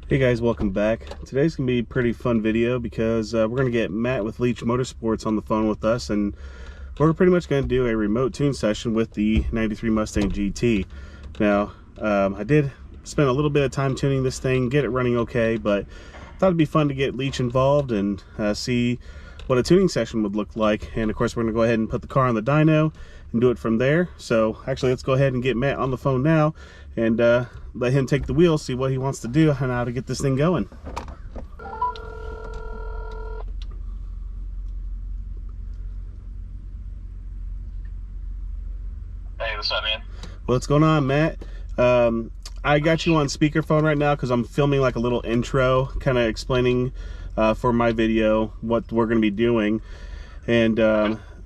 Hey guys, welcome back. Today's gonna be a pretty fun video because we're gonna get Matt with Leech Motorsports on the phone with us, and we're pretty much gonna do a remote tune session with the '93 Mustang GT. Now, I did spend a little bit of time tuning this thing, get it running okay, but thought it'd be fun to get Leech involved and see what a tuning session would look like. And of course, we're gonna go ahead and put the car on the dyno and do it from there. So actually, let's go ahead and get Matt on the phone now and let him take the wheel, see what he wants to do and how to get this thing going. Hey, what's up, man? What's going on, Matt? I got you on speakerphone right now because I'm filming like a little intro, kind of explaining for my video what we're going to be doing. And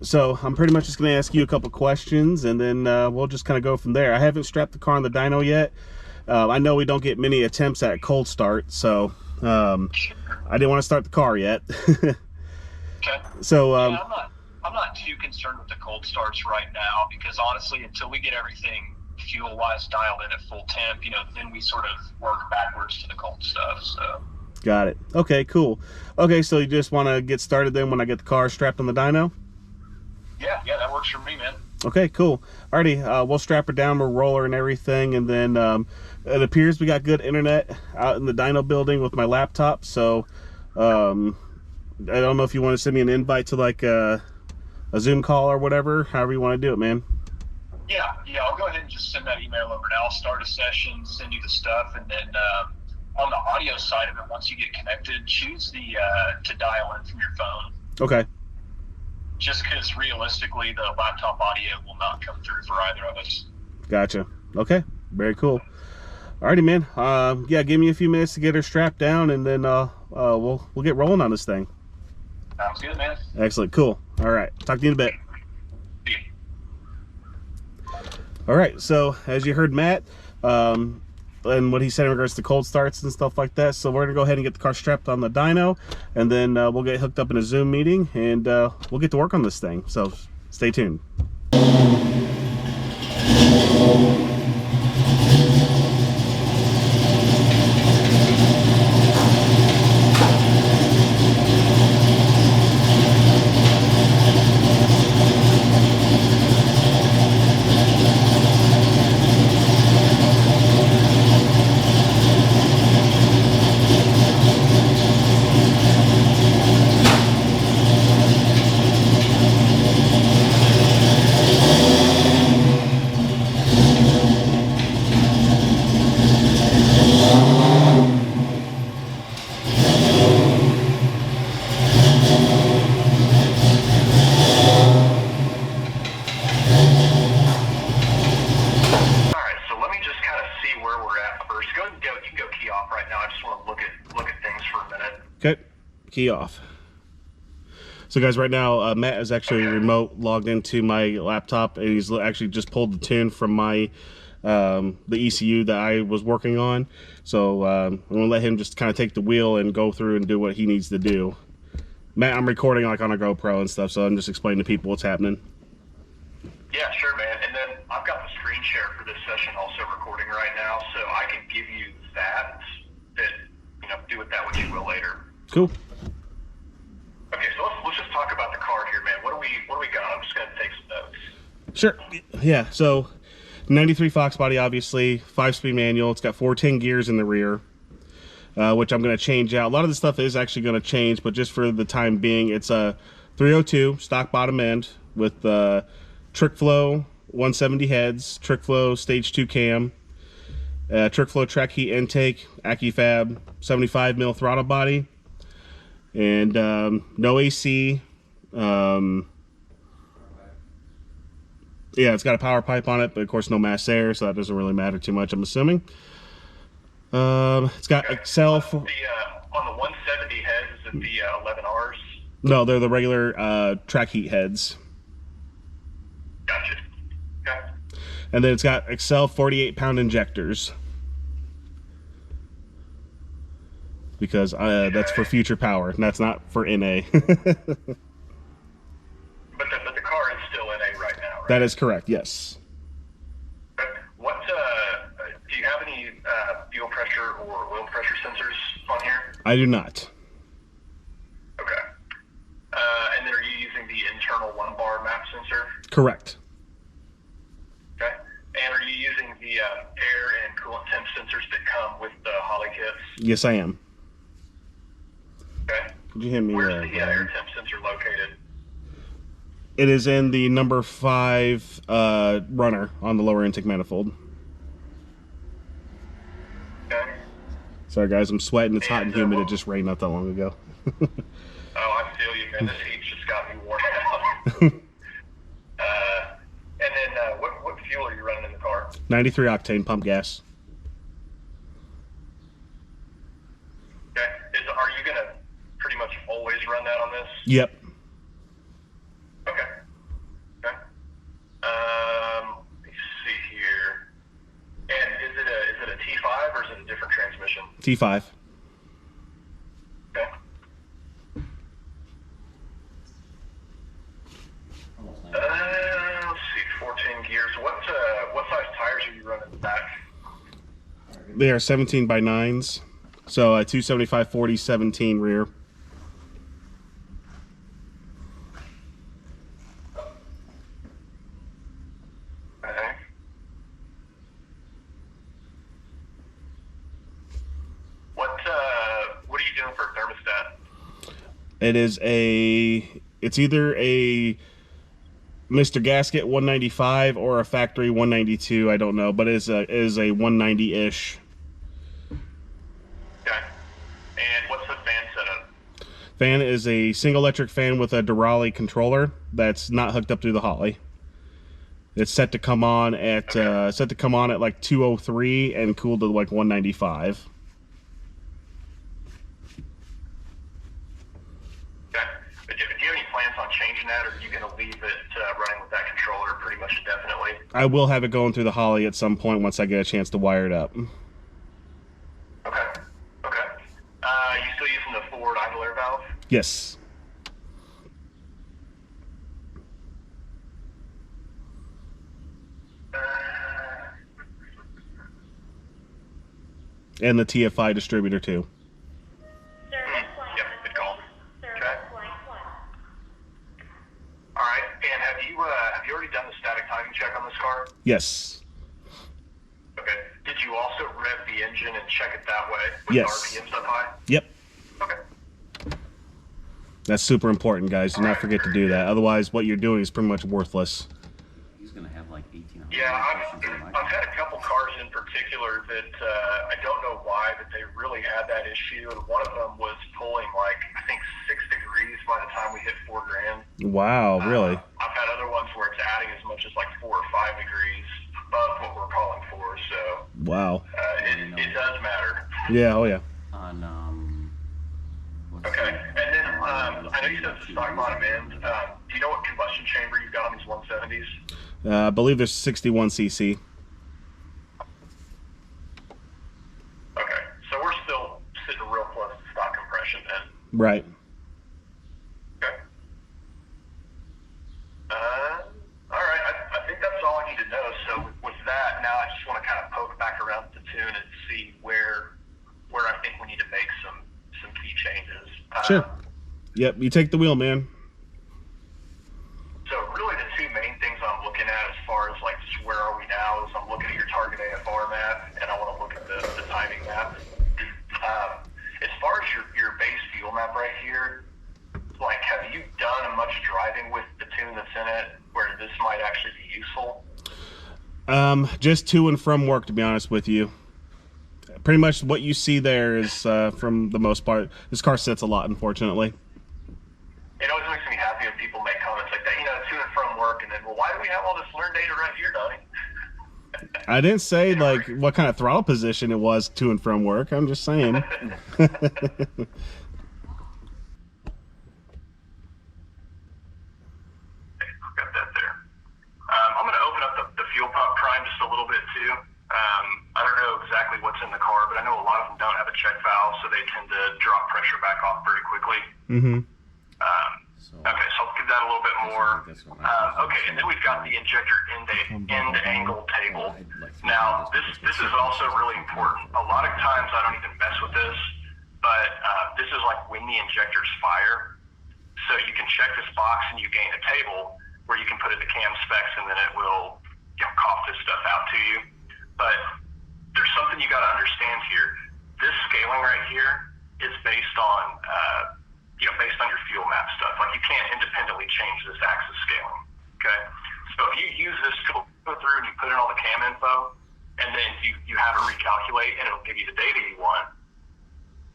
so I'm pretty much just going to ask you a couple questions, and then we'll just kind of go from there. I haven't strapped the car on the dyno yet. I know we don't get many attempts at cold start, so I didn't want to start the car yet. Okay. So yeah, I'm not too concerned with the cold starts right now, because honestly, until we get everything fuel-wise dialed in at full temp, then we sort of work backwards to the cold stuff. So. Got it. Okay, cool. Okay, so you just want to get started then when I get the car strapped on the dyno? Yeah, that works for me, man. Okay, cool. Alrighty, we'll strap her down, we'll roll her and everything, and then it appears we got good internet out in the dyno building with my laptop, so I don't know if you want to send me an invite to like a Zoom call or whatever, however you want to do it, man. Yeah, I'll go ahead and just send that email over now. I'll start a session, send you the stuff, and then on the audio side of it, once you get connected, choose the to dial in from your phone. Okay. Just because realistically, the laptop audio will not come through for either of us. Gotcha. Okay, very cool. Alrighty, man. Yeah, give me a few minutes to get her strapped down, and then we'll get rolling on this thing. Sounds good, man. Excellent. Cool. All right. Talk to you in a bit. See you. All right. So as you heard Matt, and what he said in regards to cold starts and stuff like that. So we're gonna go ahead and get the car strapped on the dyno, and then we'll get hooked up in a Zoom meeting, and we'll get to work on this thing. So stay tuned. Okay, key off. So guys, right now Matt is actually remote logged into my laptop, and he's actually just pulled the tune from my the ECU that I was working on. So I'm gonna let him just kind of take the wheel and go through and do what he needs to do. Matt, I'm recording like on a GoPro and stuff, so I'm just explaining to people what's happening. Yeah, sure, man. And then I've got the screen share for this session also recording right now, so I can give you that, do with that what you will later. Cool. Okay, so let's just talk about the car here, man. What do we got? I'm just gonna take some notes. Sure. Yeah. So 93 Fox body, obviously 5-speed manual. It's got 410 gears in the rear, which I'm going to change out. A lot of the stuff is actually going to change, but just for the time being, it's a 302 stock bottom end with trick flow 170 heads, trick flow stage 2 cam, trick flow track heat intake, AccuFab 75 mil throttle body, and no AC. Yeah, it's got a power pipe on it, but of course no mass air, so that doesn't really matter too much, I'm assuming. It's got Excel for... on the 170 heads, is it the 11Rs? No, they're the regular track heat heads. Gotcha. Okay. And then it's got Excel 48-pound injectors. Because that's for future power, and that's not for NA. But the car is still NA right now, right? That is correct, yes. What do you have any fuel pressure or oil pressure sensors on here? I do not. Okay. And then are you using the internal lumbar map sensor? Correct. Okay. And are you using the air and coolant temp sensors that come with the Holly kits? Yes, I am. Okay. Could you hand me Where's the air temp sensor located? It is in the number 5 runner on the lower intake manifold. Okay. Sorry guys, I'm sweating. It's hot and humid. It just rained not that long ago. Oh, I feel you, man. This heat just got me worn out. And then what fuel are you running in the car? 93 octane pump gas. Okay. Are you going to pretty much always run that on this? Yep. Okay. Okay. Let me see here. And is it a T5 or is it a different transmission? T5. Okay. Let's see, 14 gears. What size tires are you running in the back? They are 17 by 9s. So 275 40 17 rear. Okay. What are you doing for a thermostat? It's either a Mr. Gasket 195 or a factory 192. I don't know, but it is a 190-ish. Okay. And what's the fan setup? Fan is a single electric fan with a Durali controller that's not hooked up through the Holly. It's set to come on at like 203 and cooled to like 195. Okay. Do you have any plans on changing that, or are you going to leave it running with that controller pretty much indefinitely? I will have it going through the Holly at some point once I get a chance to wire it up. Okay. Okay. You still using the forward idle air valve? Yes. And the TFI distributor too. Yep, good call. Okay. All right. And have you already done the static timing check on this car? Yes. Okay. Did you also rev the engine and check it that way with Yes. the RPMs up high? Yep. Okay. That's super important, guys. Do not forget to do that. Otherwise, what you're doing is pretty much worthless. He's gonna have like 18. Yeah, I've had a couple cars in particular that I don't know why, but they really had that issue. And one of them was pulling like, I think 6 degrees by the time we hit $4,000. Wow, really? I've had other ones where it's adding as much as like 4 or 5 degrees above what we're calling for. So Wow. it does matter. Yeah, oh yeah. On Okay, and then I know you said it's a stock bottom end. Do you know what combustion chamber you've got on these 170s? I believe there's 61cc. Okay, so we're still sitting real close to stock compression then. Right. Okay. All right, I think that's all I need to know. So with that, now I just want to kind of poke back around the tune and see where I think we need to make some key changes. Sure. Yep, you take the wheel, man. So really the two main things I'm looking at as far as like just where are we now is I'm looking at your target AFR map and I want to look at the timing map. As far as your base fuel map right here, like have you done much driving with the tune that's in it where this might actually be useful? Just to and from work, to be honest with you. Pretty much what you see there is, from the most part, this car sits a lot, unfortunately. It always makes me happy when people make comments like that, to and from work, and then, well, why do we have all this learned data right here, Donnie? I didn't say, like, what kind of throttle position it was to and from work. I'm just saying. Got that there. I'm going to open up the fuel pump prime just a little bit, too. I don't know exactly what's in the car, but I know a lot of them don't have a check valve, so they tend to drop pressure back off pretty quickly. Mm-hmm. Okay, so I'll give that a little bit more. Okay, and then we've got the injector end angle table. Now, this is also really important. A lot of times I don't even mess with this, but this is like when the injectors fire. So you can check this box and you gain a table where you can put in the cam specs, and then it will cough this stuff out to you. But there's something you got to understand here. This scaling right here is based on based on your fuel map stuff. Like, you can't independently change this axis scaling. Okay, so if you use this tool, go through and you put in all the cam info, and then you have it recalculate, and it'll give you the data you want.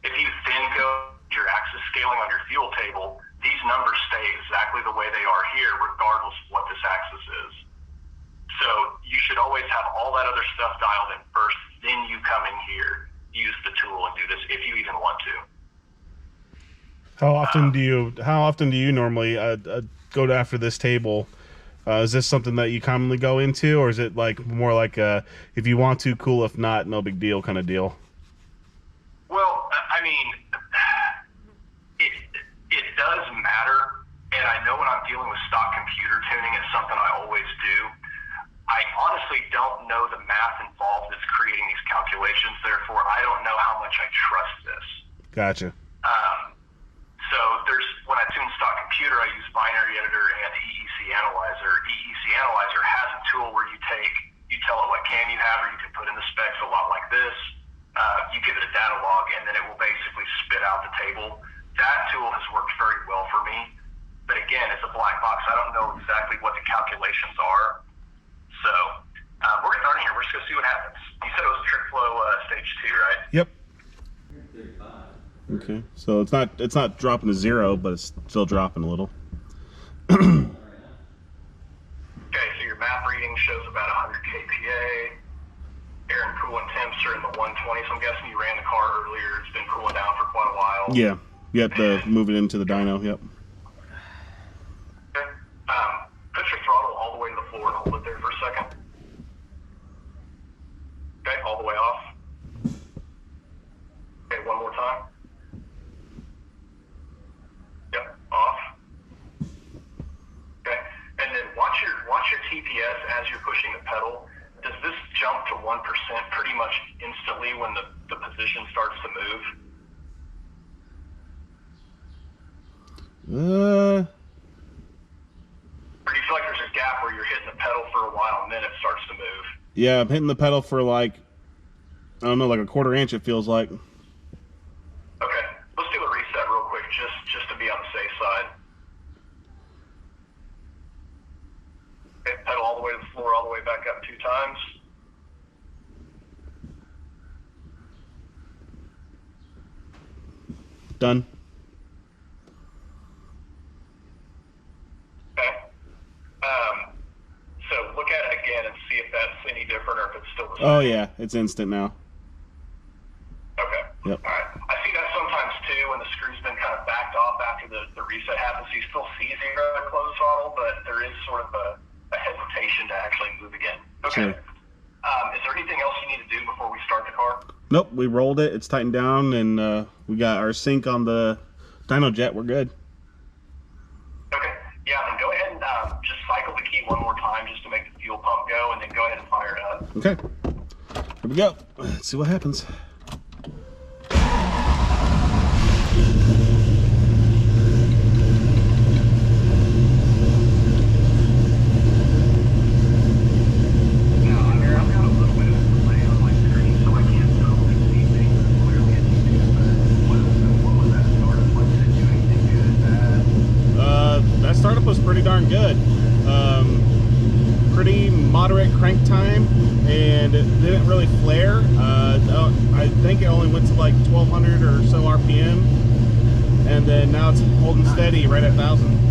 If you then go to your axis scaling on your fuel table, these numbers stay exactly the way they are here, regardless of what this axis is. So you should always have all that other stuff dialed in first, then you come in here, use the tool, and do this if you even want to. How often do you normally go after this table? Is this something that you commonly go into, or is it like more like if you want to, cool, if not, no big deal kind of deal? Well, I mean, it does matter, and I know when I'm dealing with stock computer tuning, it's something I always do. I honestly don't know the math involved that's creating these calculations, therefore I don't know how much I trust this. Gotcha. So when I tune stock computer, I use binary editor and EEC analyzer. EEC analyzer has a tool where you tell it what cam you have, or you can put in the specs a lot like this. You give it a data log, and then it will basically spit out the table. That tool has worked very well for me, but again, it's a black box. I don't know exactly what the calculations are. So we're starting here. We're just gonna see what happens. You said it was trick flow stage 2, right? Yep. Okay, so it's not dropping to 0, but it's still dropping a little. Okay, so your map reading shows about 100 kPa. Air and coolant temps are in the 120. So I'm guessing you ran the car earlier. It's been cooling down for quite a while. Yeah, you have to move it into the dyno. Yep. Okay. Put your throttle all the way to the floor and hold it there for a second. Okay, all the way off. Okay, one more time. Yep, off. Okay, and then watch your TPS as you're pushing the pedal. Does this jump to 1% pretty much instantly when the position starts to move? Or do you feel like there's a gap where you're hitting the pedal for a while and then it starts to move? Yeah, I'm hitting the pedal for like, I don't know, like a quarter inch it feels like. Okay, let's do a reset real quick just to be on the safe side. Okay, pedal all the way to the floor, all the way back up 2 times. Done. Okay. So look at it again and see if that's any different or if it's still the same. Oh yeah, it's instant now. Okay. Yep. All right. I see that sometimes too when the screw's been kind of backed off after the reset happens. You still see 0 at closed throttle, but there is sort of a hesitation to actually move again. Okay. Sure. Is there anything else you need to do before we start the car? Nope, we rolled it. It's tightened down, and we got our sync on the Dynojet. We're good. Okay. Yeah, then go ahead and just cycle the key one more time just to make the fuel pump go, and then go ahead and fire it up. Okay. Here we go. Let's see what happens. Startup was pretty darn good. Pretty moderate crank time, and it didn't really flare. I think it only went to like 1200 or so RPM, and then now it's holding steady right at 1000.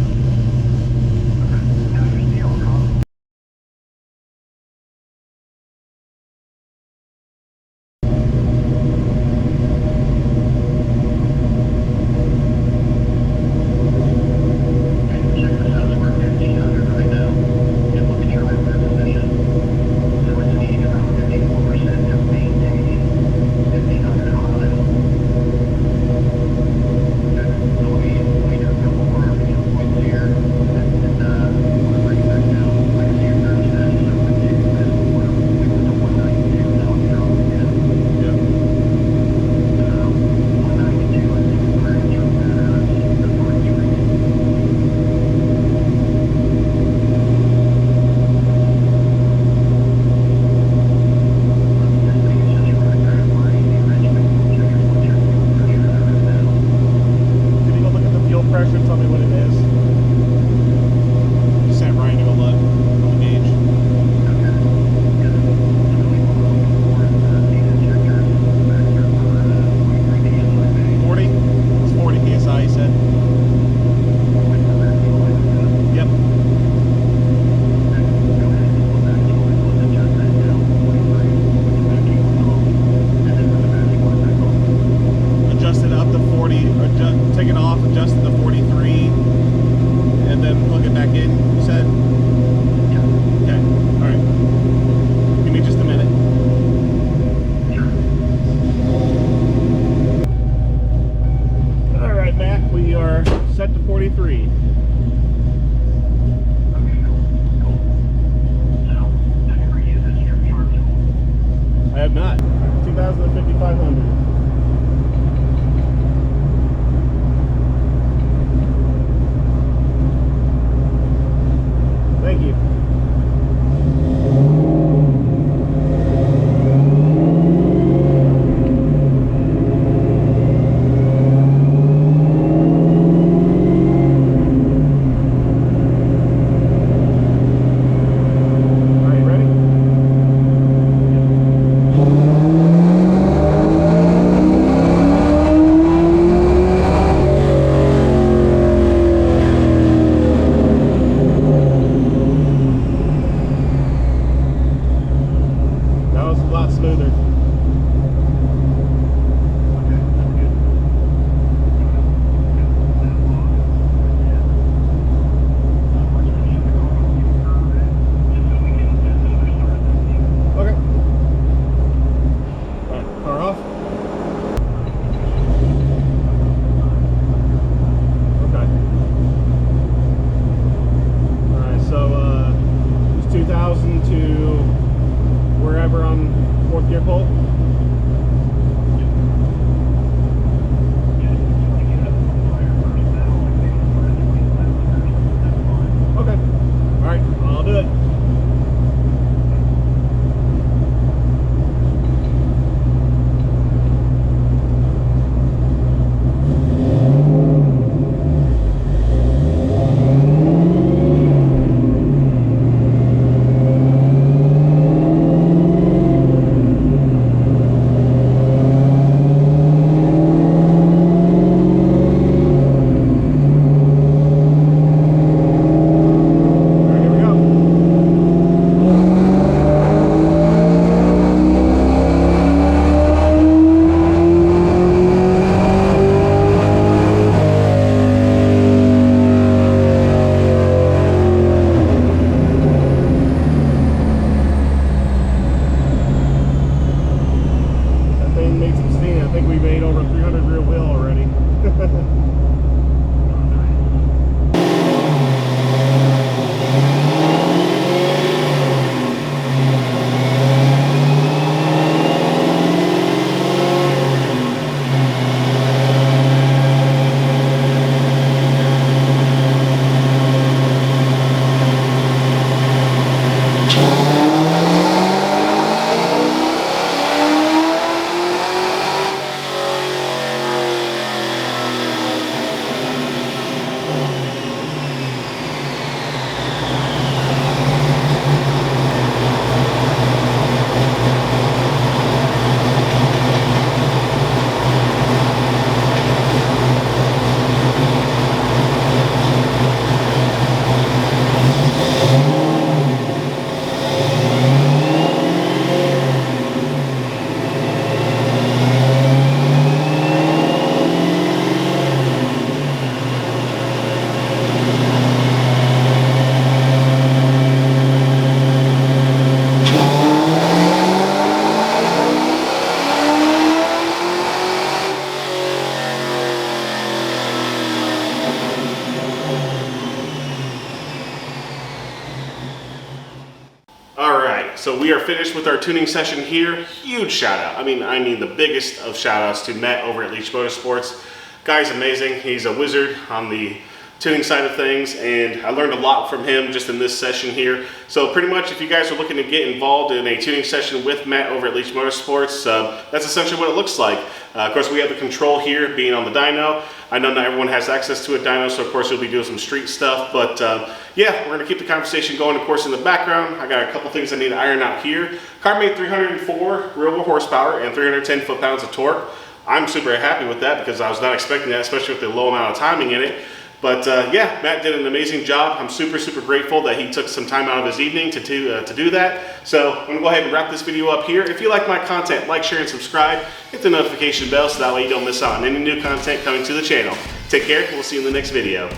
set to 43. I have not. 2,000 to 5,500. Thank you. So we are finished with our tuning session here. Huge shout out. I mean the biggest of shout outs to Matt over at Leech Motorsports. Guy's amazing. He's a wizard on the tuning side of things, and I learned a lot from him just in this session here. So pretty much if you guys are looking to get involved in a tuning session with Matt over at Leech Motorsports, that's essentially what it looks like. Of course, we have the control here being on the dyno. I know not everyone has access to a dyno, so of course we'll be doing some street stuff, but yeah, we're gonna keep the conversation going, of course, in the background. I got a couple things I need to iron out here. Car made 304 real horsepower and 310 foot-pounds of torque. I'm super happy with that because I was not expecting that, especially with the low amount of timing in it. But yeah, Matt did an amazing job. I'm super grateful that he took some time out of his evening to do that. So I'm gonna go ahead and wrap this video up here. If you like my content, like, share, and subscribe. Hit the notification bell so that way you don't miss out on any new content coming to the channel. Take care, we'll see you in the next video.